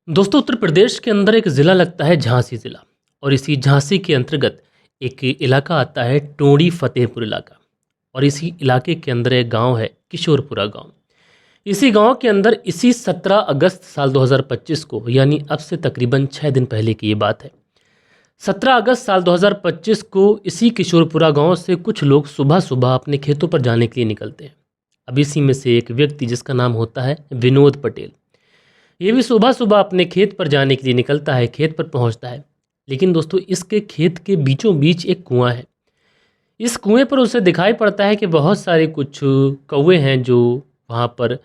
दोस्तों, उत्तर प्रदेश के अंदर एक ज़िला लगता है झांसी ज़िला। और इसी झांसी के अंतर्गत एक इलाका आता है टोंडी फतेहपुर इलाका। और इसी इलाके के अंदर एक गांव है किशोरपुरा गांव। इसी गांव के अंदर इसी 17 अगस्त साल 2025 को, यानी अब से तकरीबन 6 दिन पहले की ये बात है। 17 अगस्त साल 2025 को इसी किशोरपुरा गांव से कुछ लोग सुबह सुबह अपने खेतों पर जाने के लिए निकलते हैं। अब इसी में से एक व्यक्ति जिसका नाम होता है विनोद पटेल, ये भी सुबह सुबह अपने खेत पर जाने के लिए निकलता है, खेत पर पहुंचता है। लेकिन दोस्तों, इसके खेत के बीचों बीच एक कुआं है। इस कुएं पर उसे दिखाई पड़ता है कि बहुत सारे कुछ कौवे हैं जो वहाँ पर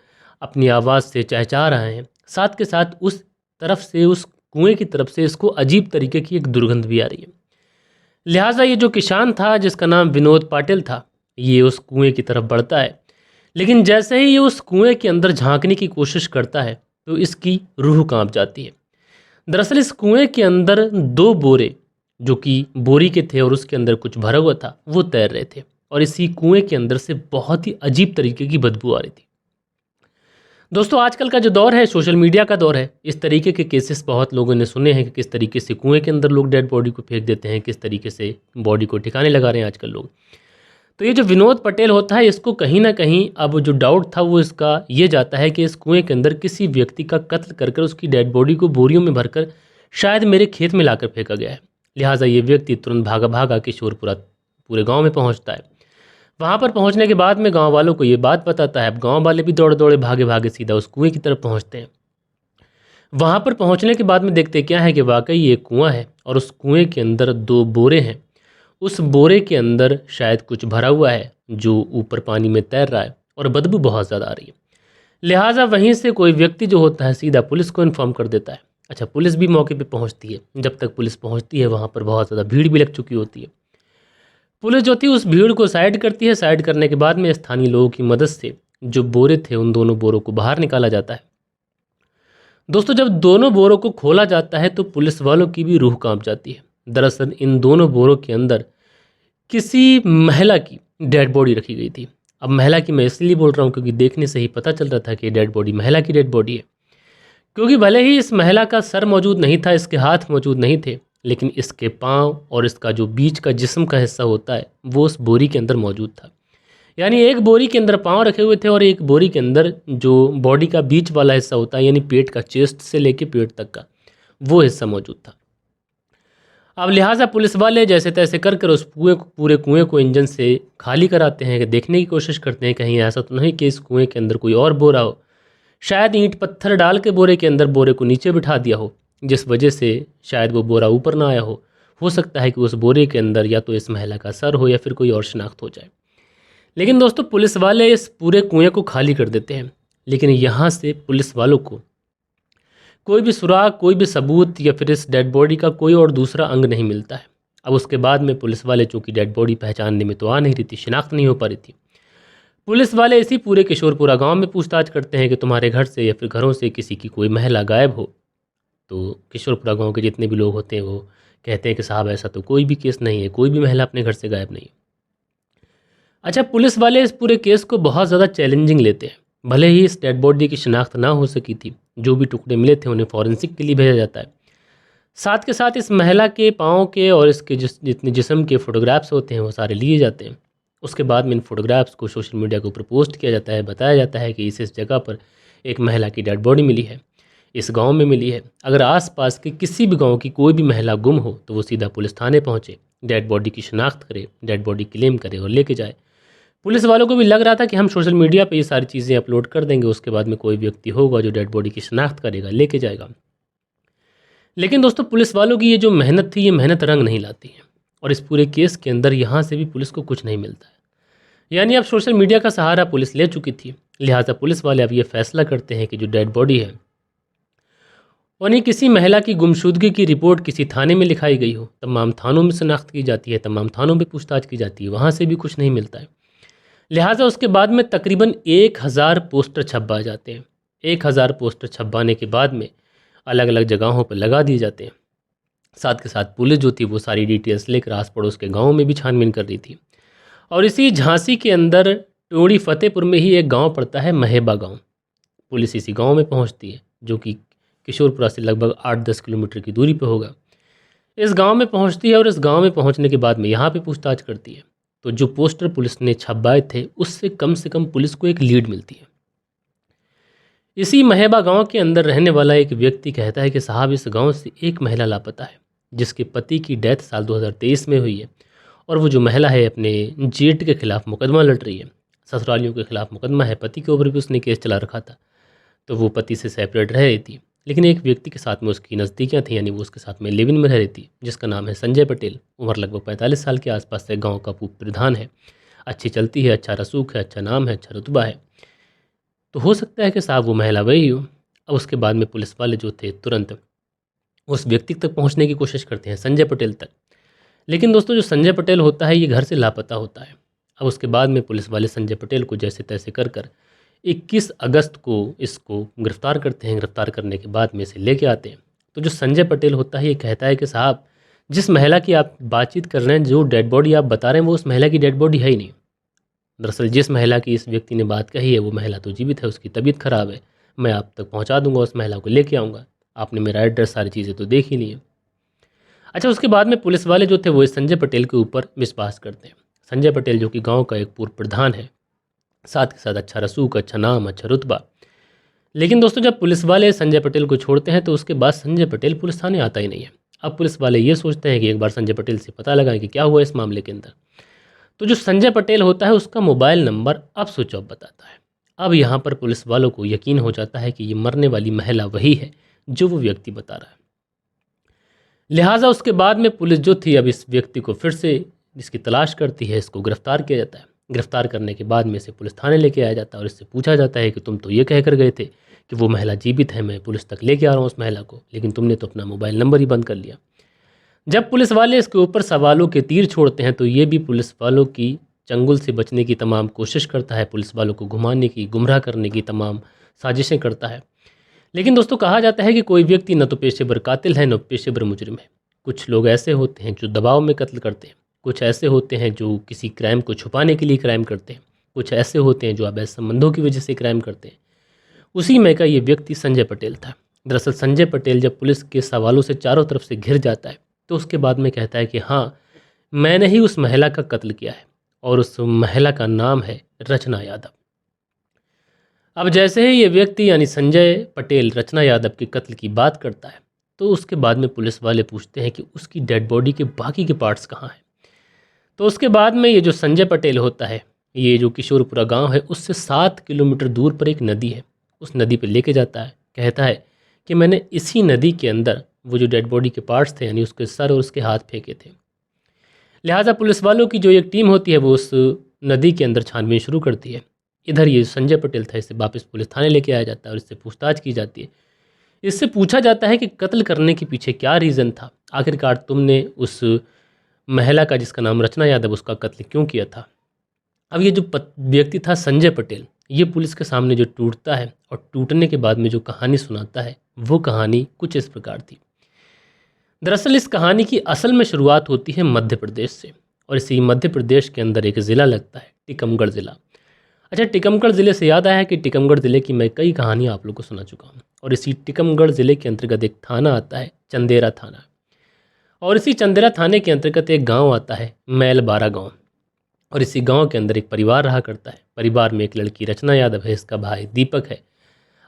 अपनी आवाज़ से चहचहा रहे हैं। साथ के साथ उस तरफ से, उस कुएं की तरफ से इसको अजीब तरीके की एक दुर्गंध भी आ रही है। लिहाजा ये जो किसान था जिसका नाम विनोद पाटिल था, ये उस कुएं की तरफ बढ़ता है। लेकिन जैसे ही ये उस कुएं के अंदर झांकने की कोशिश करता है तो इसकी रूह कांप जाती है। दरअसल इस कुएं के अंदर दो बोरे, जो कि बोरी के थे और उसके अंदर कुछ भरा हुआ था, वो तैर रहे थे। और इसी कुएं के अंदर से बहुत ही अजीब तरीके की बदबू आ रही थी। दोस्तों, आजकल का जो दौर है सोशल मीडिया का दौर है। इस तरीके के केसेस बहुत लोगों ने सुने हैं कि किस तरीके से कुएं के अंदर लोग डेड बॉडी को फेंक देते हैं, किस तरीके से बॉडी को ठिकाने लगा रहे हैं आजकल लोग। तो ये जो विनोद पटेल होता है, इसको कहीं ना कहीं अब जो डाउट था वो इसका ये जाता है कि इस कुएं के अंदर किसी व्यक्ति का कत्ल कर कर उसकी डेड बॉडी को बोरियों में भरकर शायद मेरे खेत में लाकर फेंका गया है। लिहाजा ये व्यक्ति तुरंत भागा भागा किशोरपुरा पूरे गांव में पहुंचता है। वहां पर पहुंचने के बाद में गांव वालों को ये बात बताता है। अब गांव वाले भी दौड़े दौड़े भागे भागे सीधा उस कुएं की तरफ पहुंचते हैं। वहां पर पहुंचने के बाद में देखते क्या है कि वाकई ये कुआं है और उस कुएं के अंदर दो बोरे हैं। उस बोरे के अंदर शायद कुछ भरा हुआ है जो ऊपर पानी में तैर रहा है और बदबू बहुत ज़्यादा आ रही है। लिहाजा वहीं से कोई व्यक्ति जो होता है सीधा पुलिस को इन्फॉर्म कर देता है। अच्छा, पुलिस भी मौके पे पहुंचती है। जब तक पुलिस पहुंचती है वहाँ पर बहुत ज़्यादा भीड़ भी लग चुकी होती है। पुलिस जो थी उस भीड़ को साइड करती है। साइड करने के बाद में स्थानीय लोगों की मदद से जो बोरे थे उन दोनों बोरों को बाहर निकाला जाता है। दोस्तों, जब दोनों बोरों को खोला जाता है तो पुलिस वालों की भी रूह कांप जाती है। दरअसल इन दोनों बोरों के अंदर किसी महिला की डेड बॉडी रखी गई थी। अब महिला की मैं इसलिए बोल रहा हूँ क्योंकि देखने से ही पता चल रहा था कि डेड बॉडी महिला की डेड बॉडी है। क्योंकि भले ही इस महिला का सर मौजूद नहीं था, इसके हाथ मौजूद नहीं थे, लेकिन इसके पाँव और इसका जो बीच का जिस्म का हिस्सा होता है वो उस बोरी के अंदर मौजूद था। यानी एक बोरी के अंदर पाँव रखे हुए थे और एक बोरी के अंदर जो बॉडी का बीच वाला हिस्सा होता है, यानी पेट का, चेस्ट से लेके पेट तक का, वो हिस्सा मौजूद था। अब लिहाजा पुलिस वाले जैसे तैसे कर कर उस पूरे कुएं को इंजन से खाली कराते हैं, कि देखने की कोशिश करते हैं कहीं ऐसा तो नहीं कि इस कुएं के अंदर कोई और बोरा हो। शायद ईंट पत्थर डाल के बोरे के अंदर बोरे को नीचे बिठा दिया हो, जिस वजह से शायद वो बोरा ऊपर ना आया हो। हो सकता है कि उस बोरे के अंदर या तो इस महिला का सर हो या फिर कोई और शिनाख्त हो जाए। लेकिन दोस्तों, पुलिस वाले इस पूरे कुएं को खाली कर देते हैं। लेकिन यहाँ से पुलिस वालों को कोई भी सुराग, कोई भी सबूत या फिर इस डेड बॉडी का कोई और दूसरा अंग नहीं मिलता है। अब उसके बाद में पुलिस वाले, चूँकि डेड बॉडी पहचानने में तो आ नहीं रही थी, शिनाख्त नहीं हो पा रही थी, पुलिस वाले इसी पूरे किशोरपुरा गांव में पूछताछ करते हैं कि तुम्हारे घर से या फिर घरों से किसी की कोई महिला गायब हो। तो किशोरपुरा गांव के जितने भी लोग होते हैं वो कहते हैं कि साहब ऐसा तो कोई भी केस नहीं है, कोई भी महिला अपने घर से गायब नहीं है। अच्छा, पुलिस वाले इस पूरे केस को बहुत ज़्यादा चैलेंजिंग लेते हैं। भले ही इस डेड बॉडी की शिनाख्त ना हो सकी थी, जो भी टुकड़े मिले थे उन्हें फॉरेंसिक के लिए भेजा जाता है। साथ के साथ इस महिला के पाँव के और इसके जितने जिस्म के फ़ोटोग्राफ्स होते हैं वो सारे लिए जाते हैं। उसके बाद में इन फ़ोटोग्राफ्स को सोशल मीडिया के ऊपर पोस्ट किया जाता है। बताया जाता है कि इस जगह पर एक महिला की डेड बॉडी मिली है, इस गांव में मिली है। अगर आसपास के किसी भी गांव की कोई भी महिला गुम हो तो वो सीधा पुलिस थाने पहुंचे, डेड बॉडी की शिनाख्त करे, डेड बॉडी क्लेम करे और लेके जाए। पुलिस वालों को भी लग रहा था कि हम सोशल मीडिया पे ये सारी चीज़ें अपलोड कर देंगे, उसके बाद में कोई व्यक्ति होगा जो डेड बॉडी की शिनाख्त करेगा, लेके जाएगा। लेकिन दोस्तों, पुलिस वालों की ये जो मेहनत थी, ये मेहनत रंग नहीं लाती है। और इस पूरे केस के अंदर यहाँ से भी पुलिस को कुछ नहीं मिलता है। यानी अब सोशल मीडिया का सहारा पुलिस ले चुकी थी। लिहाजा पुलिस वाले अब ये फैसला करते हैं कि जो डेड बॉडी है उन्हें किसी महिला की गुमशुदगी की रिपोर्ट किसी थाने में लिखाई गई हो। तमाम थानों में शनाख्त की जाती है, तमाम थानों में पूछताछ की जाती है, वहाँ से भी कुछ नहीं मिलता है। लिहाजा उसके बाद में तकरीबन 1000 पोस्टर छपवा जाते हैं। 1000 पोस्टर छपवाने के बाद में अलग अलग जगहों पर लगा दिए जाते हैं। साथ के साथ पुलिस जो थी वो सारी डिटेल्स लेकर आस पड़ोस के गाँव में भी छानबीन कर रही थी। और इसी झांसी के अंदर टोंडी फतेहपुर में ही एक गांव पड़ता है, महेबा गांव। पुलिस इसी गांव में पहुंचती है, जो कि किशोरपुरा से लगभग 8-10 किलोमीटर की दूरी पर होगा। इस गांव में पहुंचती है और इस गांव में पहुंचने के बाद में यहाँ पे पूछताछ करती है। तो जो पोस्टर पुलिस ने छपवाए थे उससे कम पुलिस को एक लीड मिलती है। इसी महेबा गांव के अंदर रहने वाला एक व्यक्ति कहता है कि साहब, इस गांव से एक महिला लापता है जिसके पति की डेथ साल 2023 में हुई है, और वो जो महिला है अपने जेठ के खिलाफ मुकदमा लड़ रही है। ससुरालियों के खिलाफ मुकदमा है, पति के ऊपर भी उसने केस चला रखा था। तो वो पति से सेपरेट रह रही थी, लेकिन एक व्यक्ति के साथ में उसकी नज़दीकियाँ थी, यानी वो उसके साथ में लिव इन में रह रही थी, जिसका नाम है संजय पटेल। उम्र लगभग 45 साल के आसपास है, गाँव का उप प्रधान है, अच्छी चलती है, अच्छा रसूख है, अच्छा नाम है, अच्छा रुतबा है। तो हो सकता है कि साहब वो महिला वही हो। अब उसके बाद में पुलिस वाले जो थे तुरंत उस व्यक्ति तक पहुंचने की कोशिश करते हैं, संजय पटेल तक। लेकिन दोस्तों, जो संजय पटेल होता है ये घर से लापता होता है। अब उसके बाद में पुलिस वाले संजय पटेल को जैसे तैसे कर 21 अगस्त को इसको गिरफ्तार करते हैं। गिरफ्तार करने के बाद में इसे लेके आते हैं। तो जो संजय पटेल होता है ये कहता है कि साहब, जिस महिला की आप बातचीत कर रहे हैं, जो डेड बॉडी आप बता रहे हैं, वो उस महिला की डेड बॉडी है ही नहीं। दरअसल जिस महिला की इस व्यक्ति ने बात कही है वो महिला तो जीवित है, उसकी तबीयत खराब है। मैं आप तक पहुंचा दूंगा, उस महिला को लेके आऊँगा। आपने मेरा एड्रेस, सारी चीज़ें तो देख ही ली हैं। अच्छा, उसके बाद में पुलिस वाले जो थे वो इस संजय पटेल के ऊपर विश्वास करते हैं। संजय पटेल जो कि गांव का एक पूर्व प्रधान है, साथ के साथ अच्छा रसूख, अच्छा नाम, अच्छा रुतबा। लेकिन दोस्तों, जब पुलिस वाले संजय पटेल को छोड़ते हैं तो उसके बाद संजय पटेल पुलिस थाने आता ही नहीं है। अब पुलिस वाले ये सोचते हैं कि एक बार संजय पटेल से पता लगाएं कि क्या हुआ इस मामले के अंदर। तो जो संजय पटेल होता है उसका मोबाइल नंबर अब स्विच ऑफ बताता है। अब यहाँ पर पुलिस वालों को यकीन हो जाता है कि ये मरने वाली महिला वही है जो वो व्यक्ति बता रहा है। लिहाजा उसके बाद में पुलिस जो थी अब इस व्यक्ति को फिर से इसकी तलाश करती है, इसको गिरफ्तार किया जाता है। गिरफ्तार करने के बाद में इसे पुलिस थाने लेके आया जाता है और इससे पूछा जाता है कि तुम तो ये कह कर गए थे कि वो महिला जीवित है, मैं पुलिस तक लेके आ रहा हूँ उस महिला को, लेकिन तुमने तो अपना मोबाइल नंबर ही बंद कर लिया। जब पुलिस वाले इसके ऊपर सवालों के तीर छोड़ते हैं तो ये भी पुलिस वालों की चंगुल से बचने की तमाम कोशिश करता है, पुलिस वालों को घुमाने की, गुमराह करने की तमाम साजिशें करता है। लेकिन दोस्तों, कहा जाता है कि कोई व्यक्ति न तो पेशेवर कातिल है न पेशेवर मुजरिम है। कुछ लोग ऐसे होते हैं जो दबाव में कत्ल करते हैं, कुछ ऐसे होते हैं जो किसी क्राइम को छुपाने के लिए क्राइम करते हैं, कुछ ऐसे होते हैं जो अवैध संबंधों की वजह से क्राइम करते हैं। उसी में का ये व्यक्ति संजय पटेल था। दरअसल संजय पटेल जब पुलिस के सवालों से चारों तरफ से घिर जाता है तो उसके बाद में कहता है कि हाँ, मैंने ही उस महिला का कत्ल किया है और उस महिला का नाम है रचना यादव। अब जैसे ही ये व्यक्ति यानी संजय पटेल रचना यादव के कत्ल की बात करता है तो उसके बाद में पुलिस वाले पूछते हैं कि उसकी डेड बॉडी के बाकी के पार्ट्स कहाँ हैं। तो उसके बाद में ये जो संजय पटेल होता है, ये जो किशोरपुरा गांव है उससे 7 किलोमीटर दूर पर एक नदी है, उस नदी पर लेके जाता है। कहता है कि मैंने इसी नदी के अंदर वो जो डेड बॉडी के पार्ट्स थे यानी उसके सर और उसके हाथ फेंके थे। लिहाजा पुलिस वालों की जो एक टीम होती है वो उस नदी के अंदर छानबीन शुरू करती है। इधर ये संजय पटेल था, इसे वापस पुलिस थाने लेके आया जाता है और इससे पूछताछ की जाती है। इससे पूछा जाता है कि कत्ल करने के पीछे क्या रीज़न था, आखिरकार तुमने उस महिला का जिसका नाम रचना यादव उसका कत्ल क्यों किया था। अब ये जो व्यक्ति था संजय पटेल, ये पुलिस के सामने जो टूटता है और टूटने के बाद में जो कहानी सुनाता है वो कहानी कुछ इस प्रकार थी। दरअसल इस कहानी की असल में शुरुआत होती है मध्य प्रदेश से, और इसी मध्य प्रदेश के अंदर एक ज़िला लगता है टीकमगढ़ ज़िला। अच्छा, टीकमगढ़ ज़िले से याद आया है कि टीकमगढ़ ज़िले की मैं कई कहानियाँ आप लोगों को सुना चुका हूँ, और इसी टीकमगढ़ ज़िले के अंतर्गत एक थाना आता है चंदेरा थाना, और इसी चंदेरा थाने के अंतर्गत एक गांव आता है मैलबारा गांव, और इसी गांव के अंदर एक परिवार रहा करता है। परिवार में एक लड़की रचना यादव है, इसका भाई दीपक है।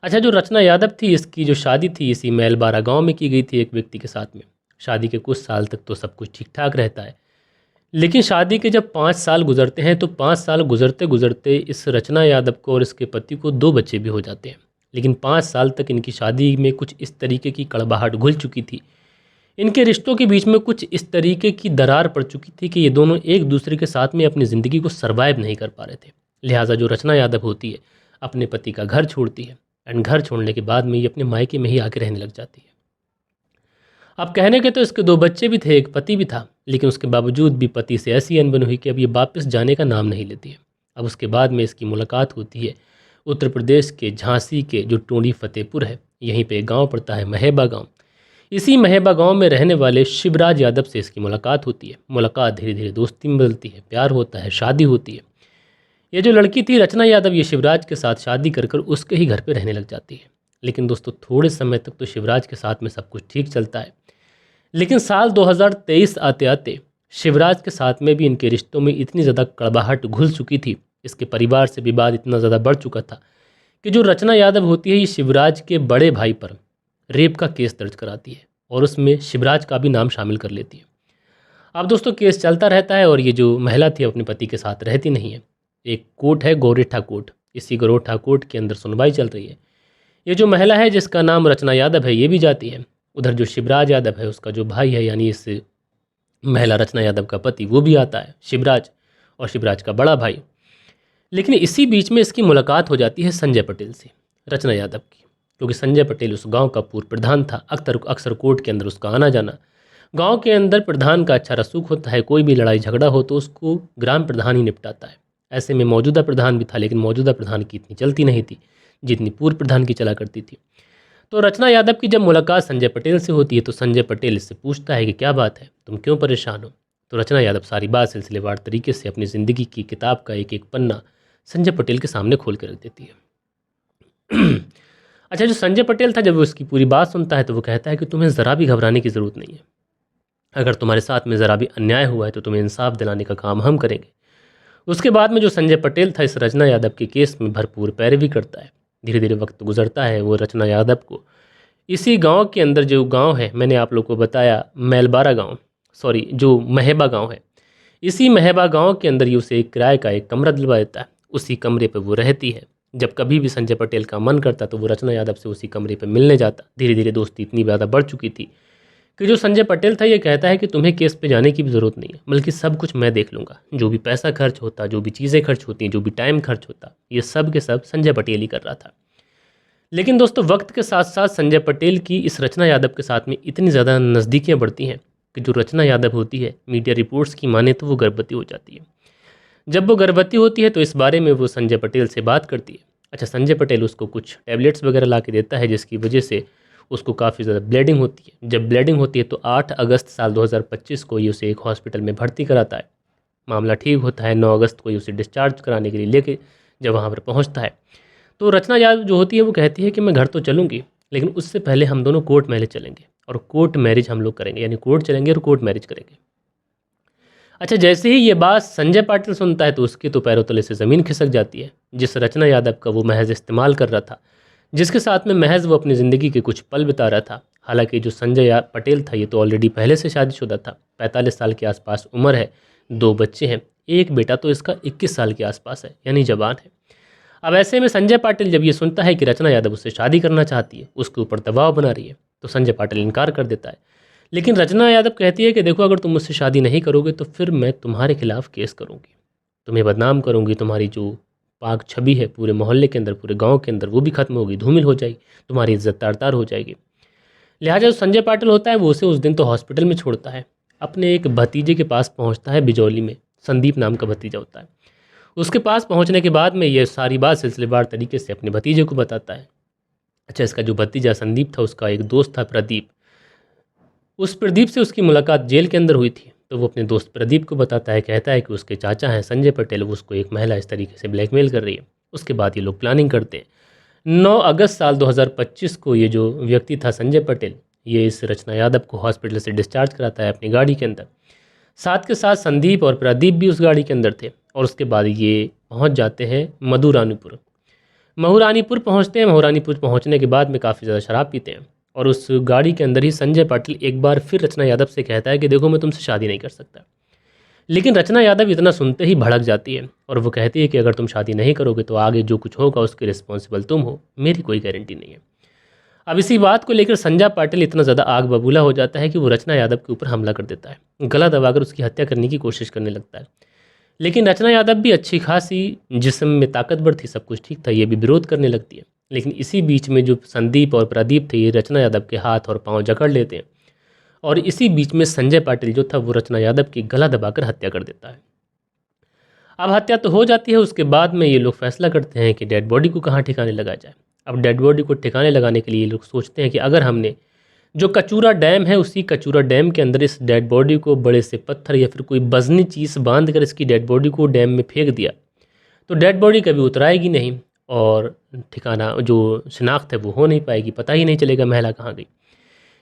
अच्छा, जो रचना यादव थी इसकी जो शादी थी इसी मैलबारा गाँव में की गई थी एक व्यक्ति के साथ में। शादी के कुछ साल तक तो सब कुछ ठीक ठाक रहता है, लेकिन शादी के जब 5 साल गुजरते हैं तो 5 साल गुजरते गुजरते इस रचना यादव को और इसके पति को 2 बच्चे भी हो जाते हैं। लेकिन 5 साल तक इनकी शादी में कुछ इस तरीके की कड़वाहट घुल चुकी थी, इनके रिश्तों के बीच में कुछ इस तरीके की दरार पड़ चुकी थी कि ये दोनों एक दूसरे के साथ में अपनी ज़िंदगी को सर्वाइव नहीं कर पा रहे थे। लिहाजा जो रचना यादव होती है अपने पति का घर छोड़ती है, एंड घर छोड़ने के बाद में ये अपने मायके में ही आके रहने लग जाती है। अब कहने के तो इसके 2 बच्चे भी थे, एक पति भी था, लेकिन उसके बावजूद भी पति से ऐसी अनबन हुई कि अब ये वापस जाने का नाम नहीं लेती है। अब उसके बाद में इसकी मुलाकात होती है उत्तर प्रदेश के झांसी के जो टोंडी फतेहपुर है, यहीं पे एक गाँव पड़ता है महेबा गाँव। इसी महेबा गाँव में रहने वाले शिवराज यादव से इसकी मुलाकात होती है। मुलाकात धीरे धीरे दोस्ती में बदलती है, प्यार होता है, शादी होती है। ये जो लड़की थी रचना यादव, ये शिवराज के साथ शादी कर उसके ही घर पर रहने लग जाती है। लेकिन दोस्तों थोड़े समय तक तो शिवराज के साथ में सब कुछ ठीक चलता है। लेकिन साल 2023 आते आते शिवराज के साथ में भी इनके रिश्तों में इतनी ज़्यादा कड़वाहट घुल चुकी थी, इसके परिवार से विवाद इतना ज़्यादा बढ़ चुका था कि जो रचना यादव होती है ये शिवराज के बड़े भाई पर रेप का केस दर्ज कराती है और उसमें शिवराज का भी नाम शामिल कर लेती है। अब दोस्तों केस चलता रहता है और ये जो महिला थी अपने पति के साथ रहती नहीं है। एक कोर्ट है गोरेठा कोर्ट, इसी गोरेठा कोर्ट के अंदर सुनवाई चल रही है। ये जो महिला है जिसका नाम रचना यादव है ये भी जाती है, उधर जो शिवराज यादव है उसका जो भाई है यानी इस महिला रचना यादव का पति वो भी आता है शिवराज, और शिवराज का बड़ा भाई। लेकिन इसी बीच में इसकी मुलाकात हो जाती है संजय पटेल से, रचना यादव की, क्योंकि संजय पटेल उस गांव का पूर्व प्रधान था। अक्सर कोर्ट के अंदर उसका आना जाना। गांव के अंदर प्रधान का अच्छा रसूख होता है, कोई भी लड़ाई झगड़ा हो तो उसको ग्राम प्रधान ही निपटाता है। ऐसे में मौजूदा प्रधान भी था, लेकिन मौजूदा प्रधान की इतनी चलती नहीं थी जितनी पूर्व प्रधान की चला करती थी। तो रचना यादव की जब मुलाकात संजय पटेल से होती है तो संजय पटेल इससे पूछता है कि क्या बात है, तुम क्यों परेशान हो। तो रचना यादव सारी बात सिलसिलेवार तरीके से अपनी ज़िंदगी की किताब का एक एक पन्ना संजय पटेल के सामने खोल कर रख देती है। अच्छा, जो संजय पटेल था जब वो उसकी पूरी बात सुनता है तो वो कहता है कि तुम्हें ज़रा भी घबराने की ज़रूरत नहीं है। अगर तुम्हारे साथ में ज़रा भी अन्याय हुआ है तो तुम्हें इंसाफ दिलाने का काम हम करेंगे। उसके बाद में जो संजय पटेल था इस रचना यादव के केस में भरपूर पैरवी करता है। धीरे धीरे वक्त गुजरता है, वो रचना यादव को इसी गांव के अंदर, जो गांव है मैंने आप लोग को बताया मैलबारा गांव, सॉरी जो महेबा गांव है, इसी महेबा गांव के अंदर ये उसे एक किराए का एक कमरा दिलवा देता है। उसी कमरे पर वो रहती है। जब कभी भी संजय पटेल का मन करता तो वो रचना यादव से उसी कमरे पर मिलने जाता। धीरे धीरे दोस्ती इतनी ज़्यादा बढ़ चुकी थी कि जो संजय पटेल था ये कहता है कि तुम्हें केस पे जाने की भी ज़रूरत नहीं है, बल्कि सब कुछ मैं देख लूँगा। जो भी पैसा खर्च होता, जो भी चीज़ें खर्च होती हैं, जो भी टाइम खर्च होता, ये सब के सब संजय पटेल ही कर रहा था। लेकिन दोस्तों वक्त के साथ साथ संजय पटेल की इस रचना यादव के साथ में इतनी ज़्यादा नज़दीकियाँ बढ़ती हैं कि जो रचना यादव होती है मीडिया रिपोर्ट्स की माने तो वो गर्भवती हो जाती है। जब वो गर्भवती होती है तो इस बारे में वो संजय पटेल से बात करती है। अच्छा, संजय पटेल उसको कुछ टैबलेट्स वगैरह ला के देता है जिसकी वजह से उसको काफ़ी ज़्यादा ब्लीडिंग होती है। जब ब्लीडिंग होती है तो 8 अगस्त साल 2025 को ये उसे एक हॉस्पिटल में भर्ती कराता है। मामला ठीक होता है। 9 अगस्त को ये उसे डिस्चार्ज कराने के लिए लेके जब वहाँ पर पहुँचता है तो रचना यादव जो होती है वो कहती है कि मैं घर तो चलूँगी, लेकिन उससे पहले हम दोनों कोर्ट मैरिज चलेंगे और कोर्ट मैरिज हम लोग करेंगे, यानी कोर्ट चलेंगे और कोर्ट मैरिज करेंगे। अच्छा, जैसे ही ये बात संजय पाटिल सुनता है तो उसके तो पैरों तले से ज़मीन खिसक जाती है। जिस रचना यादव का वो महज इस्तेमाल कर रहा था, जिसके साथ में महज वो अपनी ज़िंदगी के कुछ पल बिता रहा था। हालांकि जो संजय पटेल था ये तो ऑलरेडी पहले से शादीशुदा था, 45 साल के आसपास उम्र है, 2 बच्चे हैं, एक बेटा तो इसका 21 साल के आसपास है, यानी जवान है। अब ऐसे में संजय पाटिल जब ये सुनता है कि रचना यादव उससे शादी करना चाहती है, उसके ऊपर दबाव बना रही है, तो संजय पाटिल इनकार कर देता है। लेकिन रचना यादव कहती है कि देखो अगर तुम मुझसे शादी नहीं करोगे तो फिर मैं तुम्हारे खिलाफ केस करूँगी, तुम्हें बदनाम करूँगी, तुम्हारी जो पाक छवि है पूरे मोहल्ले के अंदर, पूरे गांव के अंदर, वो भी खत्म होगी, धूमिल हो जाएगी, तुम्हारी इज्जत तार तार हो जाएगी। लिहाजा जो संजय पाटिल होता है वो उसे उस दिन तो हॉस्पिटल में छोड़ता है, अपने एक भतीजे के पास पहुंचता है, बिजौली में संदीप नाम का भतीजा होता है। उसके पास पहुंचने के बाद में ये सारी बात सिलसिलेवार तरीके से अपने भतीजे को बताता है। अच्छा, इसका जो भतीजा संदीप था उसका एक दोस्त था प्रदीप, उस प्रदीप से उसकी मुलाकात जेल के अंदर हुई थी। तो वो अपने दोस्त प्रदीप को बताता है, कहता है कि उसके चाचा हैं संजय पटेल, वो उसको एक महिला इस तरीके से ब्लैकमेल कर रही है। उसके बाद ये लोग प्लानिंग करते हैं। 9 अगस्त साल 2025 को ये जो व्यक्ति था संजय पटेल, ये इस रचना यादव को हॉस्पिटल से डिस्चार्ज कराता है अपनी गाड़ी के अंदर। साथ के साथ संदीप और प्रदीप भी उस गाड़ी के अंदर थे और उसके बाद ये पहुंच जाते हैं मधुरानीपुर। महूरानीपुर पहुंचते हैं। महूरानीपुर पहुंचने के बाद में काफ़ी ज़्यादा शराब पीते हैं और उस गाड़ी के अंदर ही संजय पाटिल एक बार फिर रचना यादव से कहता है कि देखो मैं तुमसे शादी नहीं कर सकता। लेकिन रचना यादव इतना सुनते ही भड़क जाती है और वो कहती है कि अगर तुम शादी नहीं करोगे तो आगे जो कुछ होगा उसके रिस्पॉन्सिबल तुम हो, मेरी कोई गारंटी नहीं है। अब इसी बात को लेकर संजय पाटिल इतना ज़्यादा आग बबूला हो जाता है कि वो रचना यादव के ऊपर हमला कर देता है, गला दबाकर उसकी हत्या करने की कोशिश करने लगता है। लेकिन रचना यादव भी अच्छी खासी जिस्म में ताकतवर थी, सब कुछ ठीक था, ये भी विरोध करने लगती है। लेकिन इसी बीच में जो संदीप और प्रदीप थे ये रचना यादव के हाथ और पांव जकड़ लेते हैं और इसी बीच में संजय पाटिल जो था वो रचना यादव की गला दबाकर हत्या कर देता है। अब हत्या तो हो जाती है, उसके बाद में ये लोग फैसला करते हैं कि डेड बॉडी को कहाँ ठिकाने लगाया जाए। अब डेड बॉडी को ठिकाने लगाने के लिए ये लोग सोचते हैं कि अगर हमने जो कचूरा डैम है उसी कचूरा डैम के अंदर इस डेड बॉडी को बड़े से पत्थर या फिर कोई वजनी चीज़ बांध कर इसकी डेड बॉडी को डैम में फेंक दिया तो डेड बॉडी कभी उतराएगी नहीं और ठिकाना जो शिनाख्त है वो हो नहीं पाएगी, पता ही नहीं चलेगा महिला कहाँ गई।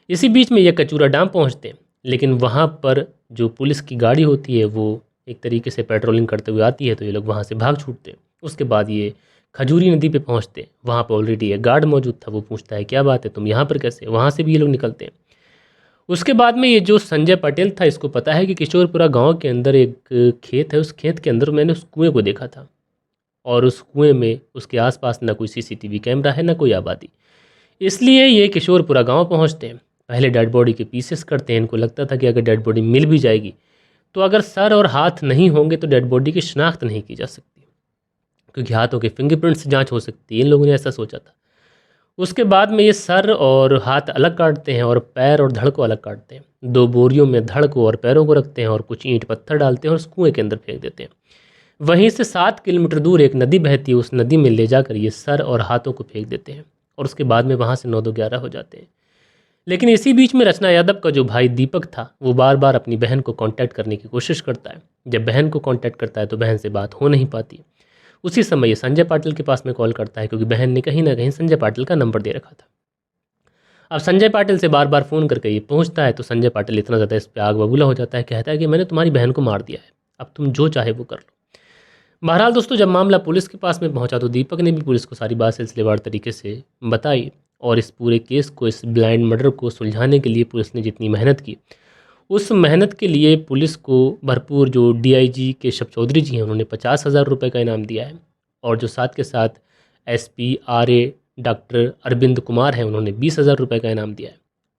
इसी बीच में ये कचूरा डाम पहुँचते हैं, लेकिन वहाँ पर जो पुलिस की गाड़ी होती है वो एक तरीके से पेट्रोलिंग करते हुए आती है, तो ये लोग वहाँ से भाग छूटते हैं। उसके बाद ये खजूरी नदी पे पहुँचते हैं, वहाँ पर ऑलरेडी एक गार्ड मौजूद था, वो पूछता है क्या बात है, तुम यहाँ पर कैसे, वहाँ से भी ये लोग निकलते हैं। उसके बाद में ये जो संजय पटेल था, इसको पता है कि किशोरपुरा गांव के अंदर एक खेत है, उस खेत के अंदर मैंने उस कुएं को देखा था, और उस कुएं में उसके आसपास ना कोई सीसीटीवी कैमरा है ना कोई आबादी। इसलिए ये किशोरपुरा गांव पहुंचते हैं, पहले डेड बॉडी के पीसेस करते हैं। इनको लगता था कि अगर डेड बॉडी मिल भी जाएगी तो अगर सर और हाथ नहीं होंगे तो डेड बॉडी की शिनाख्त नहीं की जा सकती, क्योंकि हाथों के फिंगरप्रिंट्स जांच हो सकती है, इन लोगों ने ऐसा सोचा था। उसके बाद में ये सर और हाथ अलग काटते हैं और पैर और धड़ को अलग काटते हैं। 2 बोरियों में धड़ को और पैरों को रखते हैं और कुछ ईंट पत्थर डालते हैं और उस कुएं के अंदर फेंक देते हैं। वहीं से 7 किलोमीटर दूर एक नदी बहती है, उस नदी में ले जाकर ये सर और हाथों को फेंक देते हैं और उसके बाद में वहाँ से 9-2-11 हो जाते हैं। लेकिन इसी बीच में रचना यादव का जो भाई दीपक था वो बार बार अपनी बहन को कांटेक्ट करने की कोशिश करता है। जब बहन को कांटेक्ट करता है तो बहन से बात हो नहीं पाती। उसी समय ये संजय पाटिल के पास में कॉल करता है, क्योंकि बहन ने कहीं ना कहीं संजय पाटिल का नंबर दे रखा था। अब संजय पाटिल से बार बार फ़ोन करके ये पहुंचता है, तो संजय पाटिल इतना ज़्यादा इस पर आग बबूला हो जाता है, कहता है कि मैंने तुम्हारी बहन को मार दिया है, अब तुम जो चाहे वो कर लो। बहरहाल दोस्तों, जब मामला पुलिस के पास में पहुंचा तो दीपक ने भी पुलिस को सारी बात सिलसिलेवार तरीके से बताई, और इस पूरे केस को, इस ब्लाइंड मर्डर को सुलझाने के लिए पुलिस ने जितनी मेहनत की, उस मेहनत के लिए पुलिस को भरपूर, जो डीआईजी केशव चौधरी जी हैं उन्होंने 50,000 रुपये का इनाम दिया है, और जो साथ के साथ SP RA doctor Arvind Kumar हैं उन्होंने 20,000 रुपये का इनाम दिया है।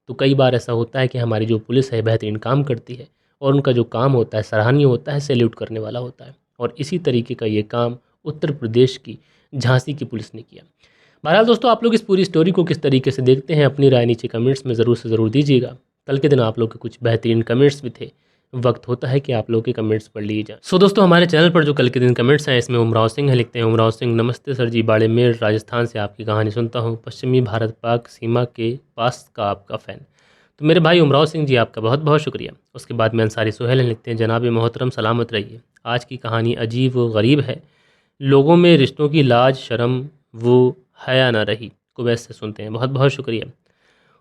तो कई बार ऐसा होता है कि हमारी जो पुलिस है बेहतरीन काम करती है, और उनका जो काम होता है सराहनीय होता है, सैल्यूट करने वाला होता है, और इसी तरीके का ये काम उत्तर प्रदेश की झांसी की पुलिस ने किया। बहरहाल दोस्तों, आप लोग इस पूरी स्टोरी को किस तरीके से देखते हैं, अपनी राय नीचे कमेंट्स में ज़रूर से ज़रूर दीजिएगा। कल के दिन आप लोग के कुछ बेहतरीन कमेंट्स भी थे, वक्त होता है कि आप लोग के कमेंट्स पढ़ लिए जाए। सो दोस्तों, हमारे चैनल पर जो कल के दिन कमेंट्स हैं, इसमें उमराव सिंह है, लिखते हैं उमराव सिंह, नमस्ते सर जी, बाड़मेर राजस्थान से आपकी कहानी सुनता हूँ, पश्चिमी भारत पाक सीमा के पास का आपका फ़ैन। तो मेरे भाई उमराव सिंह जी, आपका बहुत बहुत शुक्रिया। उसके बाद में अंसारी सुहेल हैं, लिखते हैं जनाब मोहतरम सलामत रहिए, आज की कहानी अजीब व गरीब है, लोगों में रिश्तों की लाज शर्म वो हया ना रही, को वैसे सुनते हैं, बहुत बहुत शुक्रिया।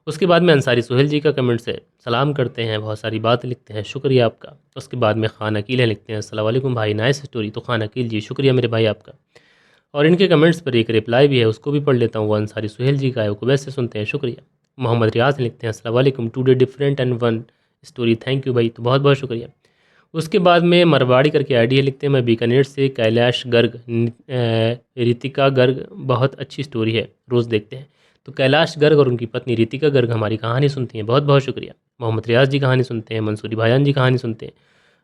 उसके बाद में अंसारी सुहेल जी का कमेंट से सलाम करते हैं, बहुत सारी बात लिखते हैं, शुक्रिया आपका। उसके बाद में खान अकील है, लिखते हैं अस्सलाम वालेकुम भाई, नाइस स्टोरी। तो खान अकील जी, शुक्रिया मेरे भाई आपका। और इनके कमेंट्स पर एक रिप्लाई भी है, उसको भी पढ़ लेता हूँ, वो अंसारी सुहेल जी का है, वो वैसे सुनते हैं, शुक्रिया। मोहम्मद रियाज लिखते हैं अस्सलाम वालेकुम, today different and one story, thank you भाई, तो बहुत बहुत शुक्रिया। उसके बाद में मरवाड़ी करके आईडी है, लिखते हैं मैं बीकानेर से, कैलाश गर्ग, रितिका गर्ग, बहुत अच्छी स्टोरी है, रोज़ देखते हैं। तो कैलाश गर्ग और उनकी पत्नी रितिका गर्ग हमारी कहानी सुनती हैं, बहुत बहुत शुक्रिया। मोहम्मद रियाज जी कहानी सुनते हैं, मंसूरी भाईजान जी कहानी सुनते हैं,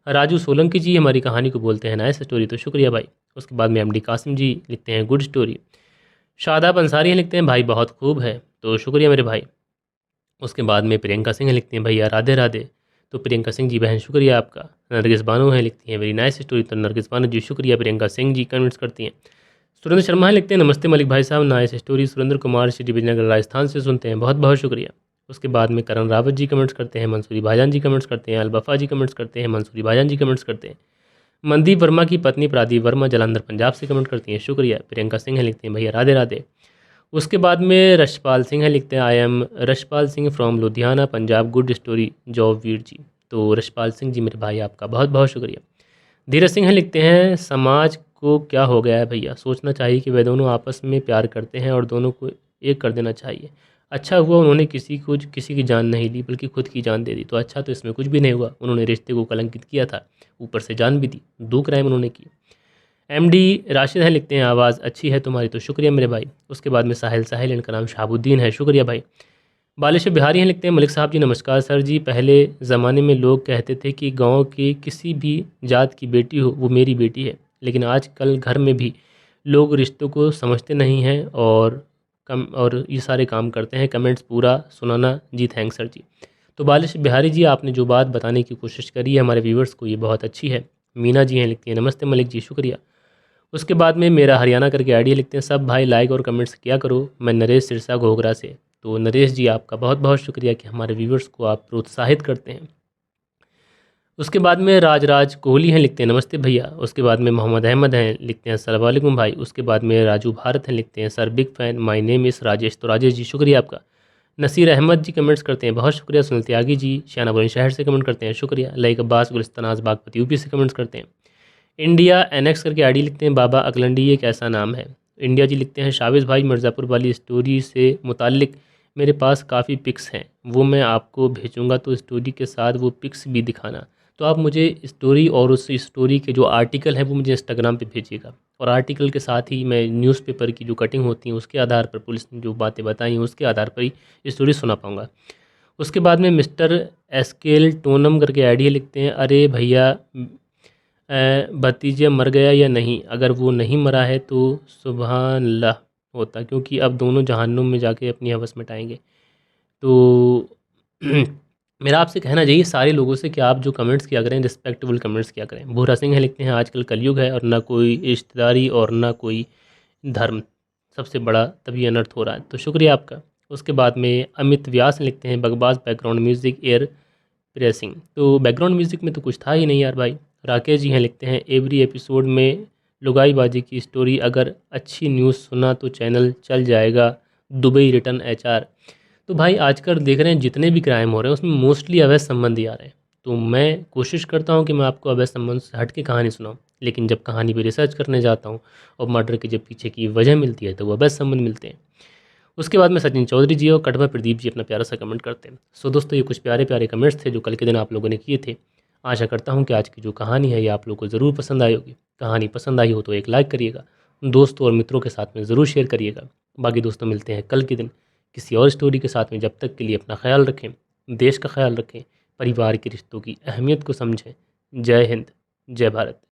राजू सोलंकी जी हमारी कहानी को बोलते हैं नाइस स्टोरी, तो शुक्रिया भाई। उसके बाद में एमडी कासिम जी लिखते हैं गुड स्टोरी। शादाब अंसारी लिखते हैं भाई बहुत खूब है, तो शुक्रिया मेरे भाई। उसके बाद में प्रियंका सिंह लिखते हैं भैया राधे राधे, तो प्रियंका सिंह जी बहन शुक्रिया आपका। नरगिस बानो है, लिखती हैं वेरी नाइस स्टोरी, तो नरगिस बानो जी शुक्रिया, प्रियंका सिंह जी कमेंट्स करती हैं। सुरेंद्र शर्मा लिखते हैं नमस्ते मलिक भाई साहब, nice story, Surendra Kumar city Vijaynagar Rajasthan से सुनते हैं, बहुत बहुत शुक्रिया। उसके बाद में करण रावत जी कमेंट्स करते हैं, मंसूरी भाईजान जी कमेंट्स करते हैं, अलबफ़ा जी कमेंट्स करते हैं, मंसूरी भाईजान जी कमेंट्स करते हैं। मनदीप वर्मा की पत्नी प्रादीप वर्मा जलंधर पंजाब से कमेंट करती हैं, शुक्रिया। प्रियंका सिंह है, लिखते हैं भैया राधे राधे। उसके बाद में रशपाल सिंह है, लिखते हैं I am Rashpal Singh from Ludhiana Punjab, good story job Veer ji, तो रशपाल सिंह जी मेरे भाई आपका बहुत बहुत शुक्रिया। धीरज सिंह लिखते हैं समाज को क्या हो गया है भैया, सोचना चाहिए कि वे दोनों आपस में प्यार करते हैं और दोनों को एक कर देना चाहिए। अच्छा हुआ उन्होंने किसी की जान नहीं ली बल्कि खुद की जान दे दी, तो अच्छा तो इसमें कुछ भी नहीं हुआ, उन्होंने रिश्ते को कलंकित किया था, ऊपर से जान भी दी, 2 क्राइम उन्होंने किए। एमडी राशिद हैं, लिखते हैं आवाज़ अच्छी है तुम्हारी, तो शुक्रिया मेरे भाई। उसके बाद में साहिल, इनका नाम शहाबुद्दीन है, शुक्रिया भाई। बालेश्वर बिहारी हैं, लिखते हैं मलिक साहब जी नमस्कार सर जी, पहले ज़माने में लोग कहते थे कि गांव की किसी भी जात की बेटी हो वो मेरी बेटी है, लेकिन आजकल घर में भी लोग रिश्तों को समझते नहीं हैं और ये सारे काम करते हैं। कमेंट्स पूरा सुनाना जी, थैंक्स सर जी। तो बालेश्वर बिहारी जी, आपने जो बात बताने की कोशिश करी है हमारे व्यूवर्स को, ये बहुत अच्छी है। मीना जी हैं, लिखती हैं नमस्ते मलिक जी, शुक्रिया। उसके बाद में मेरा हरियाणा करके आइडिया लिखते हैं सब भाई लाइक और कमेंट्स किया करो, मैं नरेश सिरसा घोघरा से, तो नरेश जी आपका बहुत बहुत शुक्रिया कि हमारे व्यूवर्स को आप प्रोत्साहित करते हैं। उसके बाद में राज कोहली हैं, लिखते हैं नमस्ते भैया। उसके बाद में मोहम्मद अहमद हैं, लिखते हैं अस्सलाम वालेकुम भाई। उसके बाद में राजू भारत हैं, लिखते हैं sir big fan, my name is Rajesh. तो राजेश जी शुक्रिया आपका। नसीर अहमद जी कमेंट्स करते हैं, बहुत शुक्रिया। सुनील त्यागी जी शाना बुलंदशहर से कमेंट करते हैं, शुक्रिया। लाइक अब्बास गुलिस्तानाज बागपत यूपी से कमेंट्स करते हैं। इंडिया एनएक्स करके आईडी लिखते हैं, बाबा अकलंडी ये कैसा नाम है। इंडिया जी लिखते हैं, शाविज़ भाई मिर्ज़ापुर वाली स्टोरी से मुताल्लिक मेरे पास काफ़ी पिक्स हैं, वो मैं आपको भेजूंगा, तो स्टोरी के साथ वो पिक्स भी दिखाना। तो आप मुझे स्टोरी और उस स्टोरी के जो आर्टिकल हैं वो मुझे इंस्टाग्राम पे भेजिएगा, और आर्टिकल के साथ ही मैं न्यूज़पेपर की जो कटिंग होती है उसके आधार पर, पुलिस ने जो बातें बताई हैं उसके आधार पर ही स्टोरी सुना पाऊँगा। उसके बाद में मिस्टर एसकेल टोनम करके आईडी लिखते हैं, अरे भैया भतीजा मर गया या नहीं, अगर वो नहीं मरा है तो सुबहान अल्लाह होता, क्योंकि अब दोनों जहन्नुम में जाके अपनी हवस मिटाएंगे। तो मेरा आपसे कहना चाहिए सारे लोगों से कि आप जो कमेंट्स किया करें रिस्पेक्टेबल कमेंट्स किया करें। भूरा सिंह है, लिखते हैं आजकल कलयुग है और ना कोई रिश्तेदारी और ना कोई धर्म, सबसे बड़ा तभी अनर्थ हो रहा है, तो शुक्रिया आपका। उसके बाद में अमित व्यास लिखते हैं, बगबाज बैकग्राउंड म्यूज़िक एयर प्रेसिंग। तो बैकग्राउंड म्यूज़िक में तो कुछ था ही नहीं यार भाई। राकेश जी हैं, लिखते हैं एवरी एपिसोड में लुगाईबाजी की स्टोरी, अगर अच्छी न्यूज़ सुना तो चैनल चल जाएगा, दुबई रिटर्न एचआर। तो भाई आजकल देख रहे हैं जितने भी क्राइम हो रहे हैं उसमें मोस्टली अवैध संबंधी आ रहे हैं। तो मैं कोशिश करता हूँ कि मैं आपको अवैध संबंध से हट के कहानी सुनाऊँ, लेकिन जब कहानी पे रिसर्च करने जाता हूँ और मर्डर के जब पीछे की वजह मिलती है तो वो अवैध संबंध मिलते हैं। उसके बाद में सचिन चौधरी जी और कटवा प्रदीप जी अपना प्यारा सा कमेंट करते हैं। सो दोस्तों, ये कुछ प्यारे प्यारे कमेंट्स थे जो कल के दिन आप लोगों ने किए थे। आशा करता हूँ कि आज की जो कहानी है ये आप लोगों को ज़रूर पसंद आई होगी। कहानी पसंद आई हो तो एक लाइक करिएगा, दोस्तों और मित्रों के साथ में ज़रूर शेयर करिएगा। बाकी दोस्तों मिलते हैं कल के दिन किसी और स्टोरी के साथ में। जब तक के लिए अपना ख्याल रखें, देश का ख्याल रखें, परिवार के रिश्तों की अहमियत को समझें। जय हिंद, जय भारत।